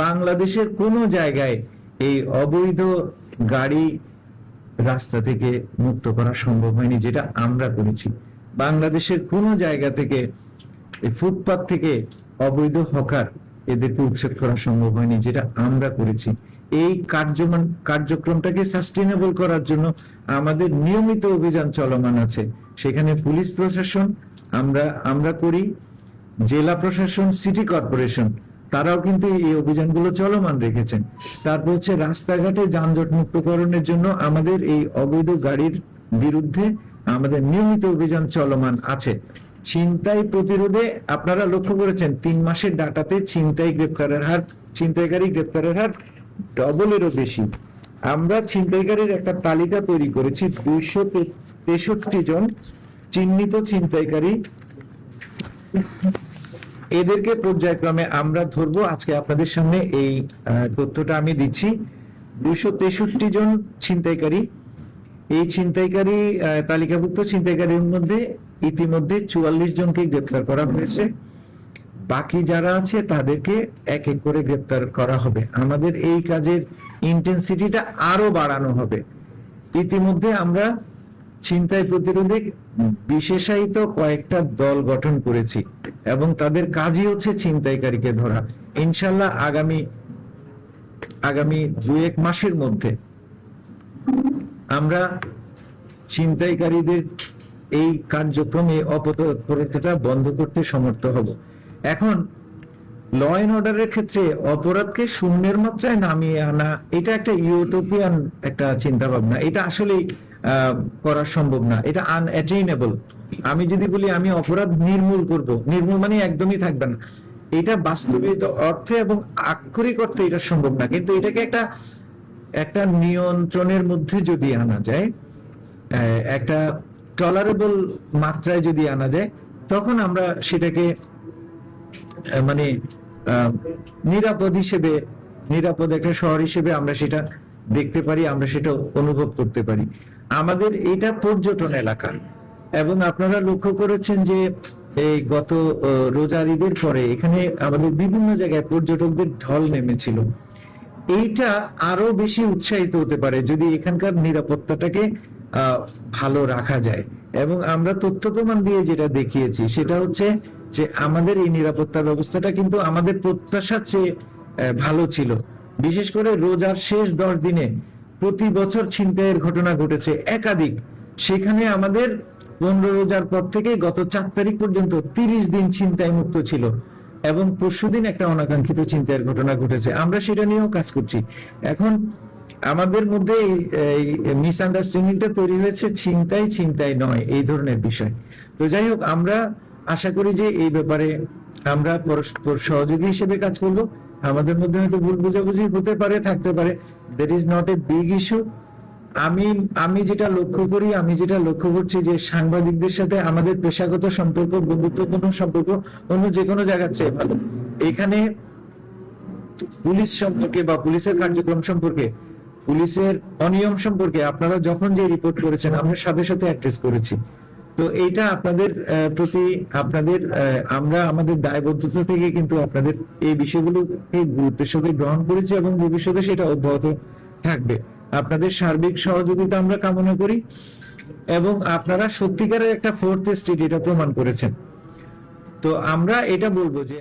বাংলাদেশের কোনো জায়গায় এই অবৈধ গাড়ি রাস্তা থেকে মুক্ত করা সম্ভব হয়নি, যেটা আমরা করেছি। বাংলাদেশের কোনো জায়গা থেকে এই ফুটপাত থেকে অবৈধ হকার এদেরকে উচ্ছেদ করা সম্ভব হয়নি, যেটা আমরা করেছি। এই কার্যক্রমটাকে সাস্টেনেবল করার জন্য আমাদের নিয়মিত অভিযান চলমান আছে। সেখানে পুলিশ প্রশাসন আমরা করি, জেলা প্রশাসন, সিটি কর্পোরেশন তারাও কিন্তু এই অভিযানগুলো চলমান রেখেছেন। তারপর হচ্ছে রাস্তাঘাটে যানজট মুক্তকরণের জন্য আমাদের এই অবৈধ গাড়ির বিরুদ্ধে আমাদের নিয়মিত অভিযান চলমান আছে। ছিনতাই প্রতিরোধে আপনারা লক্ষ্য করেছেন 3 মাসের ডাটাতে ছিনতাইকারী গ্রেপ্তারের হার ডবলেরও বেশি। আমরা ছিনতাইকারীর একটা তালিকা তৈরি করেছি, 263 জন চিহ্নিত ছিনতাইকারী। এদেরকে পর্যায়ক্রমে আমরা ধরবো। আজকে আপনাদের সামনে এই তথ্যটা আমি দিচ্ছি। 263 জন ছিনতাইকারী। এই তালিকাভুক্ত ছিনতাইকারীর মধ্যে ইতিমধ্যে 44 জনকে গ্রেপ্তার করা হয়েছে। বাকি যারা আছে তাদেরকে এক এক করে গ্রেপ্তার করা হবে। আমাদের এই কাজের ইন্টেন্সিটিটা আরো বাড়ানো হবে। ইতিমধ্যে আমরা ছিনতাই প্রতিরোধে বিশেষায়িত কয়েকটা দল গঠন করেছি এবং তাদের কাজই হচ্ছে ছিনতাইকারীকে ধরা। ইনশাল্লাহ আগামী 2-1 মাসের মধ্যে আমরা ছিনতাইকারীদের এই কার্যক্রম, এই অপতৎপরতাটা বন্ধ করতে সমর্থ হব। এখন ল এন্ড অর্ডারের ক্ষেত্রে অপরাধকে শূন্যের মাত্রায় নামিয়ে আনা, এটা একটা ইউটোপিয়ান একটা চিন্তা ভাবনা। এটা আসলে করা সম্ভব না, এটা আনঅ্যাটেইনেবল। আমি যদি বলি আমি অপরাধ নির্মূল করব, নির্মূল মানে একদমই থাকবে না, এটা বাস্তবিক অর্থে এবং আক্ষরিক অর্থে এটা সম্ভব না। কিন্তু এটাকে একটা নিয়ন্ত্রণের মধ্যে যদি আনা যায়, একটা টলারেবল মাত্রায় যদি আনা যায়, তখন আমরা সেটাকে মানে নিরাপদ একটা শহর হিসেবে আমরা সেটা দেখতে পারি, আমরা সেটা অনুভব করতে পারি। আমাদের এটা পর্যটন এলাকা এবং আপনারা লক্ষ্য করেছেন যে এই গত রোজার ঈদের পরে এখানে আমাদের বিভিন্ন জায়গায় পর্যটকদের ঢল নেমেছিল। এইটা আরো বেশি উৎসাহিত হতে পারে যদি এখানকার নিরাপত্তাটাকে ভালো রাখা যায়। এবং আমরা তথ্য প্রমাণ দিয়ে যেটা দেখিয়েছি সেটা হচ্ছে যে আমাদের এই নিরাপত্তা ব্যবস্থাটা কিন্তু আমাদের প্রত্যাশার চেয়ে ভালো ছিল। বিশেষ করে রোজার শেষ 10 দিনে প্রতি বছর ছিনতাইয়ের ঘটনা ঘটেছে একাধিক। সেখানে আমাদের 15 রোজার পর থেকে গত 4 তারিখ পর্যন্ত 30 দিন ছিনতাই মুক্ত ছিল এবং পরশুদিন একটা অনাকাঙ্ক্ষিত ছিনতাইয়ের ঘটনা ঘটেছে। আমরা সেটা নিয়েও কাজ করছি। এখন আমাদের মধ্যে এই মিসআন্ডারস্ট্যান্ডিংটা তৈরি হয়েছে ছিনতাই নয়, এই ধরনের বিষয়। তো যাই হোক, আমরা আশা করি যে এই ব্যাপারে আমরা পরস্পর সহযোগী হিসেবে কাজ করব। আমাদের মধ্যে হয়তো ভুল বোঝাবুঝি হতে পারে, থাকতে পারে, that is not a big issue. আমি যেটা লক্ষ্য করছি যে সাংবাদিকদের সাথে আমাদের পেশাগত সম্পর্ক, বন্ধুত্বপূর্ণ সম্পর্ক অন্য যে কোনো জায়গার চেয়ে ভালো। এখানে পুলিশ সম্পর্কে বা পুলিশের কার্যক্রম সম্পর্কে, পুলিশের অনিয়ম সম্পর্কে আপনারা যখন যে রিপোর্ট করেছেন আমরা সাথে সাথে অ্যাড্রেস করেছি। তো এইটা আপনাদের প্রতি আমরা আমাদের দায়বদ্ধতা থেকে কিন্তু আপনাদের এই বিষয়গুলোকে গুরুত্বের সাথে গ্রহণ করেছি এবং ভবিষ্যতে সেটা অব্যাহত থাকবে। আপনাদের সার্বিক সহযোগিতা আমরা কামনা করি এবং আপনারা সত্যিকারের একটা ফোর্থ স্টেট এটা প্রমাণ করেছেন। তো আমরা এটা বলবো যে